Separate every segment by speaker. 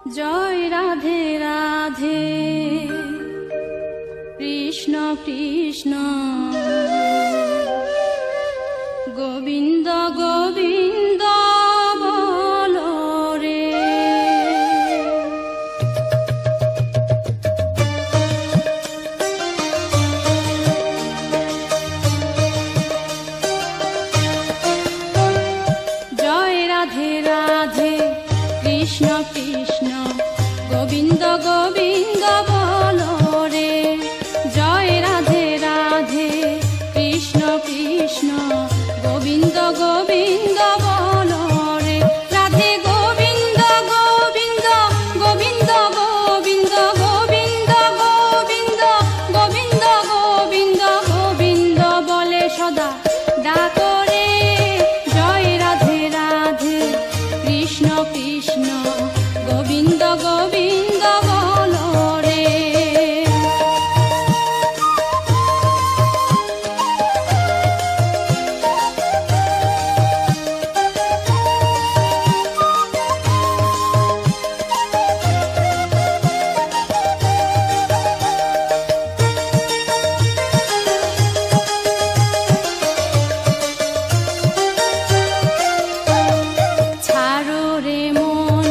Speaker 1: জয় রাধে রাধে কৃষ্ণ কৃষ্ণ গোবিন্দ গোবিন্দ বলো রে। জয় রাধে রাধে কৃষ্ণ কৃষ্ণ গোবিন্দ গোবিন্দ বলো রে। জয় রাধে রাধে কৃষ্ণ কৃষ্ণ গোবিন্দ গোবিন্দ বলো রে। রাধে গোবিন্দ গোবিন্দ গোবিন্দ গোবিন্দ গোবিন্দ গোবিন্দ গোবিন্দ গোবিন্দ গোবিন্দ বলে সদা ডাকো রে। জয় রাধে রাধে কৃষ্ণ কৃষ্ণ গোবিন্দ গোবিন্দ বলো রে। ছাড়ো রে মন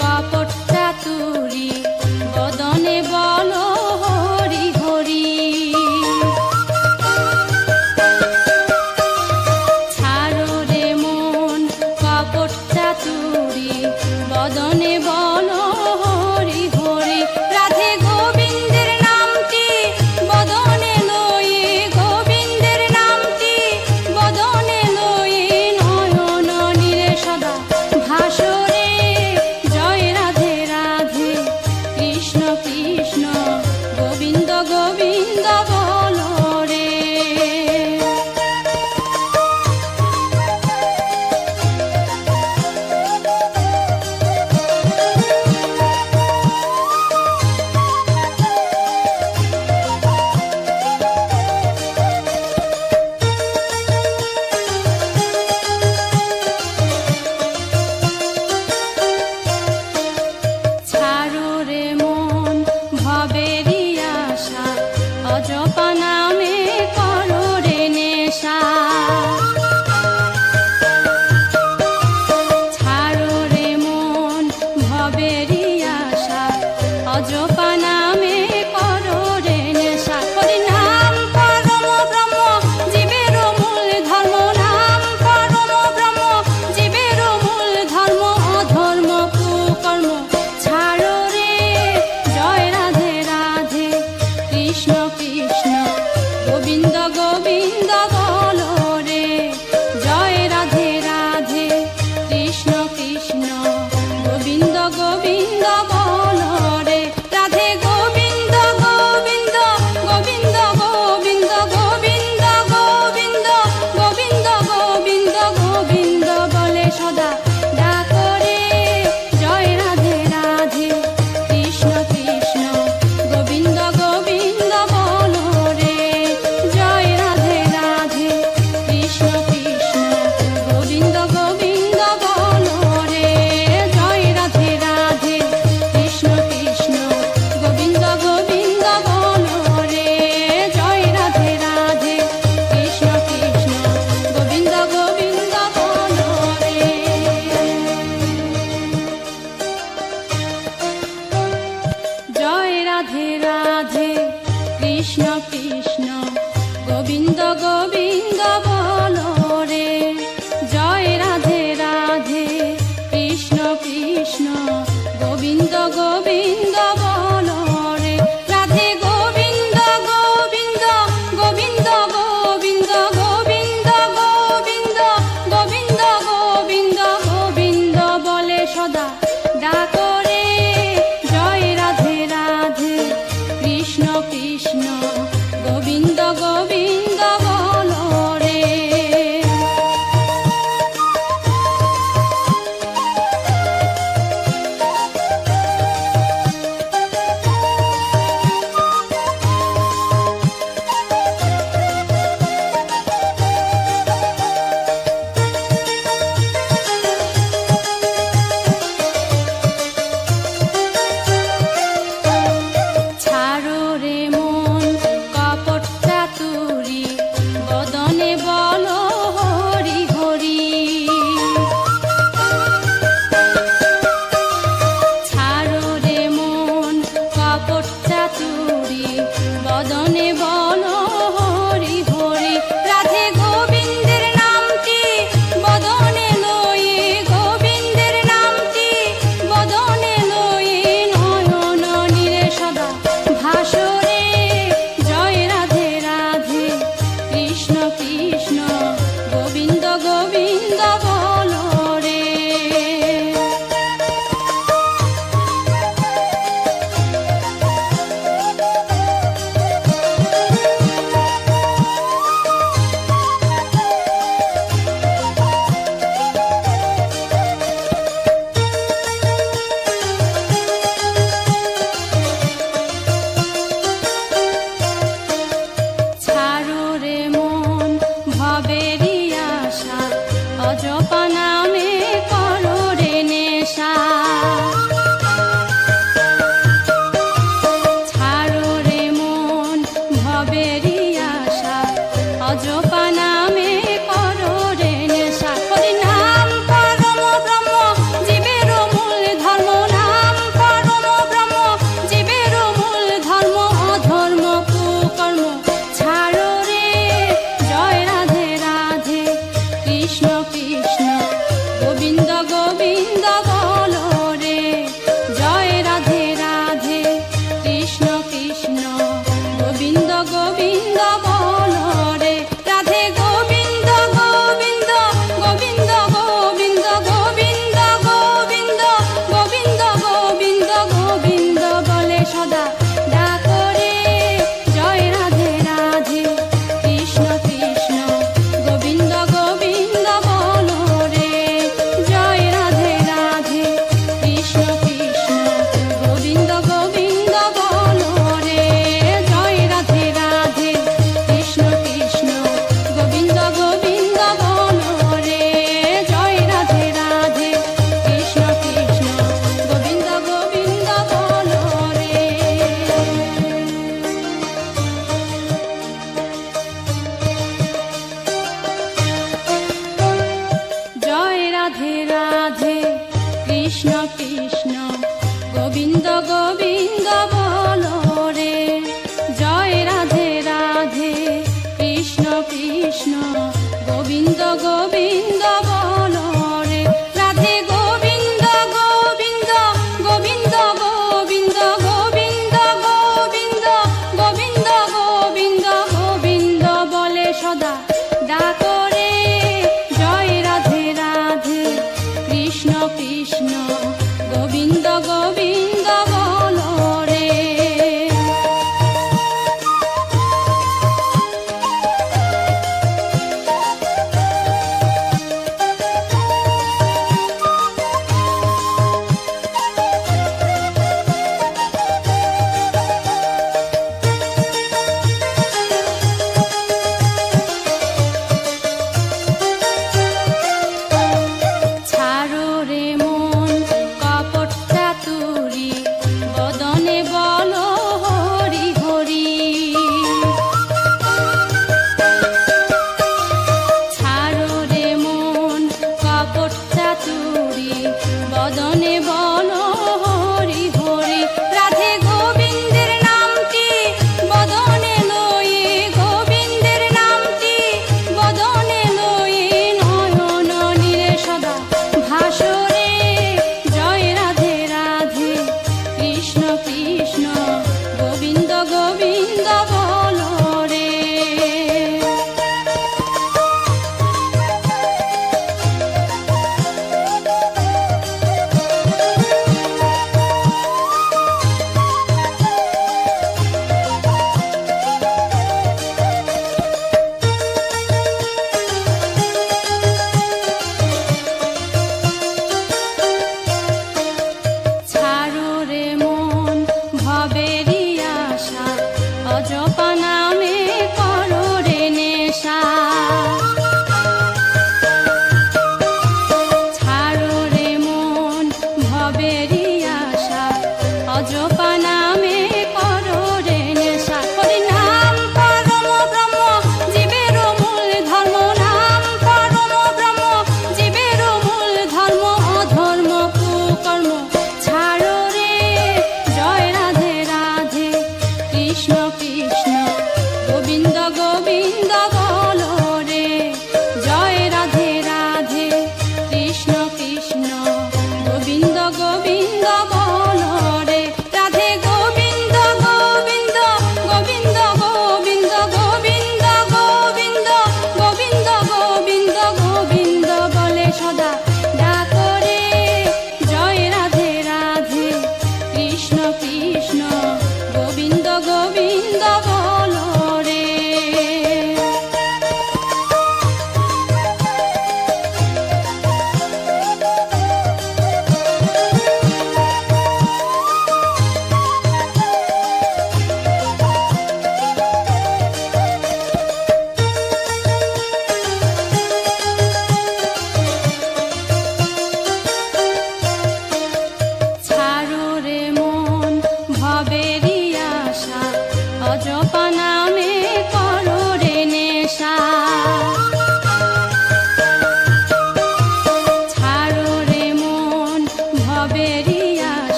Speaker 1: কপট চাতুরি বদনে বলো হরি হরি। ছাড়ো রে মন কপট চাতুরি বদনে বলো হরি হরি। রাধে গোবিন্দের নামটি বদনে লয়ে গোবিন্দের নামটি বদনে লয়ে নয়ন নীরে সদা ভাসরে। জয় রাধে রাধে কৃষ্ণ কৃষ্ণ গোবিন্দ গোবিন্দ বলো রে। নামে করো রে নেশা। ছাড়ো রে মন ভবেরই আশা, অজপা নামে করো রে নেশা। হরি নাম পরম ব্রহ্ম জীবের মূল ধর্ম, নাম পরম ব্রহ্ম জীবের মূল ধর্ম, অধর্ম কুকর্ম ছাড়ো রে। জয় রাধে রাধে কৃষ্ণ কৃষ্ণ গোবিন্দ গোবিন্দ বলো রে। জয় রাধে রাধে কৃষ্ণ কৃষ্ণ গোবিন্দ গোবিন্দ বলো রে। রাধে গোবিন্দ গোবিন্দ গোবিন্দ গোবিন্দ গোবিন্দ গোবিন্দ গোবিন্দ গোবিন্দ গোবিন্দ বলে সদা ডাকো রে। জয় রাধে রাধে কৃষ্ণ কৃষ্ণ গোবিন্দ গোবিন্দ বলো রে। জয় রাধে রাধে কৃষ্ণ কৃষ্ণ গোবিন্দ গোবিন্দ বলো রে। জয় রাধে রাধে কৃষ্ণ কৃষ্ণ গোবিন্দ গোবিন্দ বলো রে। জয় রাধে রাধে কৃষ্ণ কৃষ্ণ গোবিন্দ গোবিন্দ বলো রে। জয় রাধে রাধে কৃষ্ণ কৃষ্ণ গোবিন্দ গোবিন্দ বলো রে। জয় রাধে রাধে কৃষ্ণ কৃষ্ণ গোবিন্দ গোবিন্দ বলো রে। রাধে গোবিন্দ গোবিন্দ গোবিন্দ গোবিন্দ গোবিন্দ গোবিন্দ গোবিন্দ গোবিন্দ গোবিন্দ বলে সদা ডাকো রে। জয় রাধে রাধে কৃষ্ণ কৃষ্ণ গোবিন্দ গোবিন্দ বলো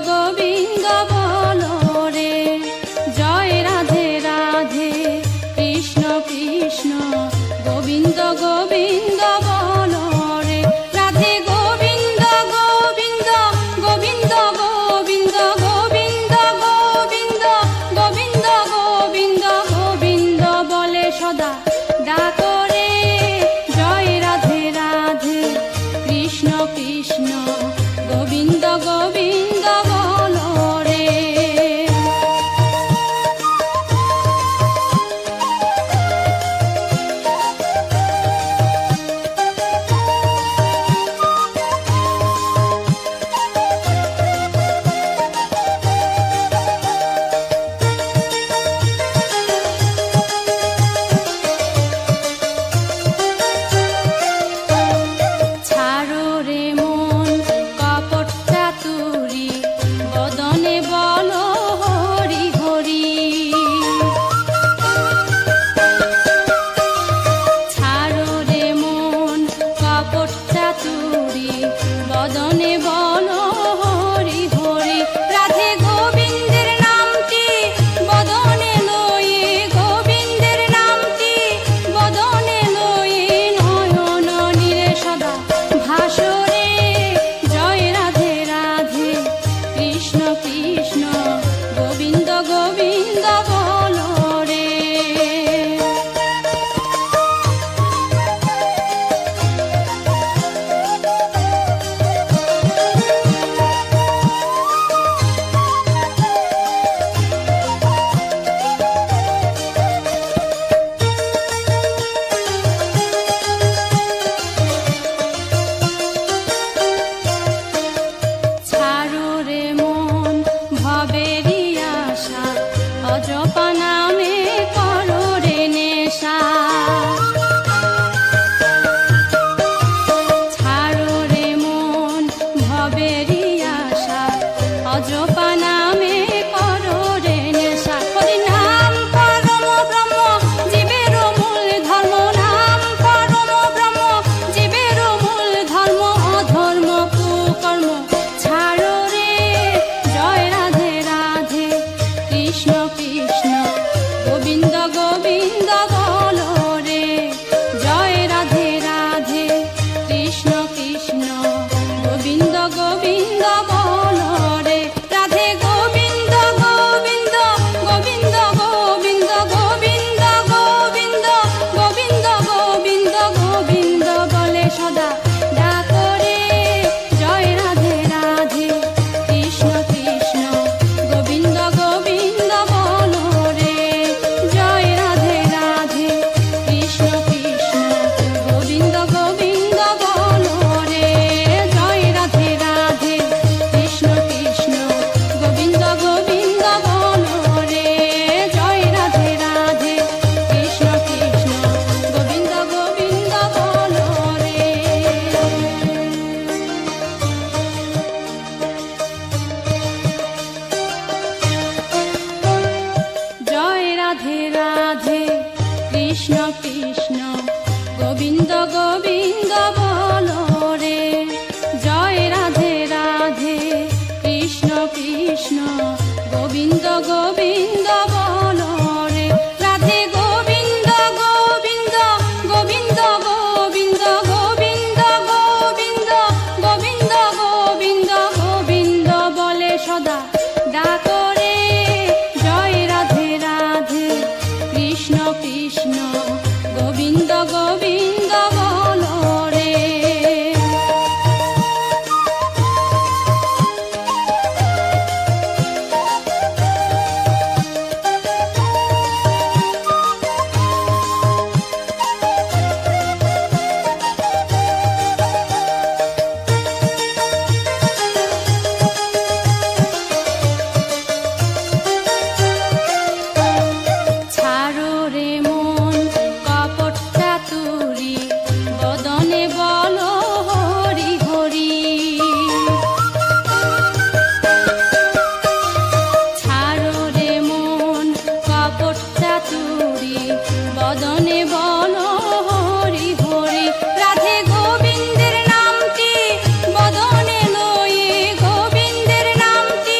Speaker 1: গোবিন্দ বলো রে। জয় রাধে রাধে কৃষ্ণ কৃষ্ণ গোবিন্দ গোবিন্দ বলো রে। রাধে গোবিন্দ গোবিন্দ গোবিন্দ গোবিন্দ গোবিন্দ গোবিন্দ গোবিন্দ গোবিন্দ গোবিন্দ বলে সদা ডাকো রে। জয় রাধে রাধে কৃষ্ণ কৃষ্ণ গোবিন্দ গোবিন্দ বলো রে। ছাড়ো রে মন কপট চাতুরী বদনে বলো হরি হরি। ছাড়ো রে মন কপট চাতুরী বদনে বলো হরি হরি। রাধে গোবিন্দের নামটি বদনে লয়ে গোবিন্দের নামটি বদনে লয়ে নয়ন নীরে সদা ভাসরে। জয় রাধে রাধে কৃষ্ণ কৃষ্ণ গোবিন্দ গোবিন্দ বলো রে। ছাড়ো রে মন ভবেরই আশা অজপা নামে করো রে নেশা। ছাড়ো রে মন ভবেরই আশা অজপা নামে করো রে নেশা। হরি নাম পরম ব্রহ্ম জীবের মূল ধর্ম। নাম পরম ব্রহ্ম জীবের মূল ধর্ম। অধর্ম কুকর্ম ছাড়ো রে। জয় রাধে রাধে কৃষ্ণ কৃষ্ণ গোবিন্দ গোবিন্দ বলো রে। জয় রাধে রাধে কৃষ্ণ কৃষ্ণ গোবিন্দ গোবিন্দ বলো রে। রাধে গোবিন্দ গোবিন্দ গোবিন্দ গোবিন্দ গোবিন্দ গোবিন্দ গোবিন্দ গোবিন্দ গোবিন্দ বলে সদা ডাকো রে। জয় রাধে রাধে কৃষ্ণ কৃষ্ণ গোবিন্দ গোবিন্দ বলো রে। জয় রাধে রাধে কৃষ্ণ কৃষ্ণ গোবিন্দ গোবিন্দ বলো রে। জয় রাধে রাধে কৃষ্ণ কৃষ্ণ গোবিন্দ গোবিন্দ বলো রে। জয় রাধে রাধে কৃষ্ণ কৃষ্ণ গোবিন্দ গোবিন্দ বলো রে। জয় রাধে রাধে কৃষ্ণ কৃষ্ণ গোবিন্দ গোবিন্দ বলো রে। জয় রাধে রাধে কৃষ্ণ কৃষ্ণ গোবিন্দ গোবিন্দ বলো রে। রাধে গোবিন্দ গোবিন্দ গোবিন্দ গোবিন্দ গোবিন্দ গোবিন্দ গোবিন্দ গোবিন্দ গোবিন্দ বলে সদা ডাকো রে। জয় রাধে রাধে কৃষ্ণ কৃষ্ণ গোবিন্দ গোবিন্দ বলো রে। ছাড়ো রে মন কপট চাতুরী বদনে বলো হরি হরি। ছাড়ো রে মন কপট চাতুরী বদনে বলো হরি হরি। রাধে গোবিন্দের নামটি বদনে লয়ে গোবিন্দের নামটি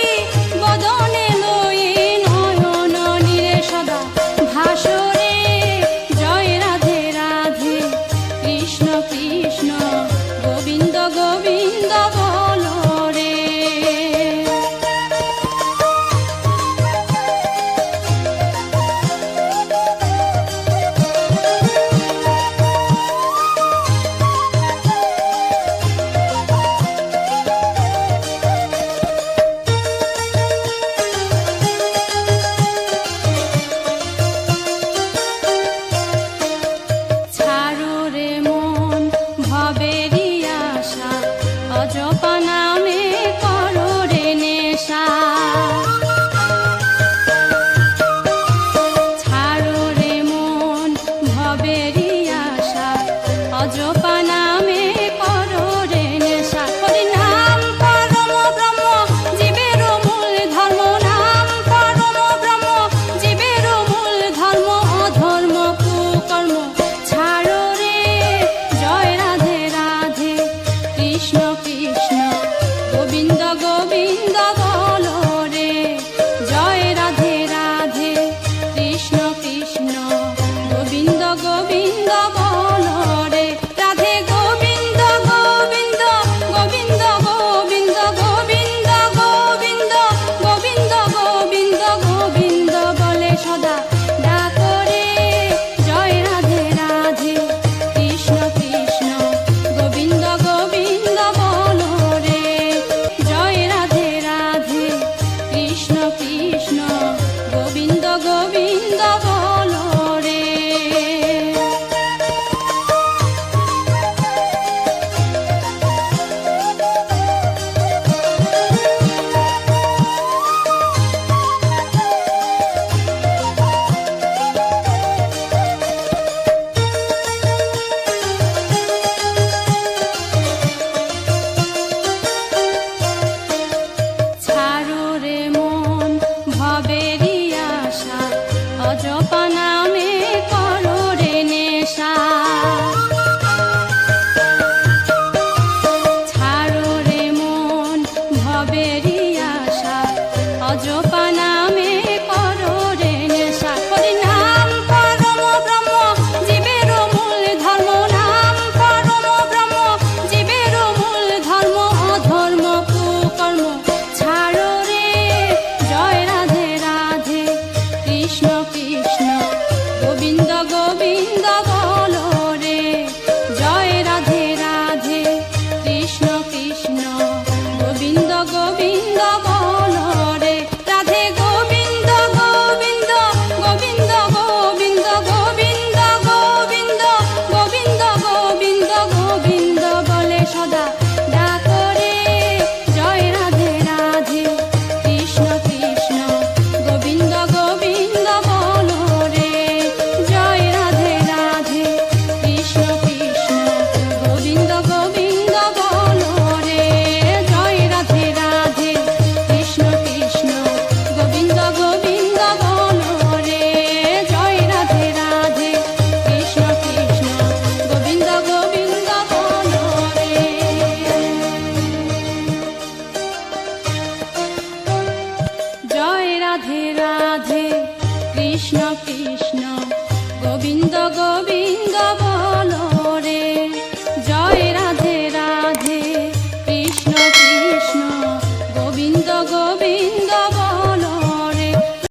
Speaker 1: গোবিন্দ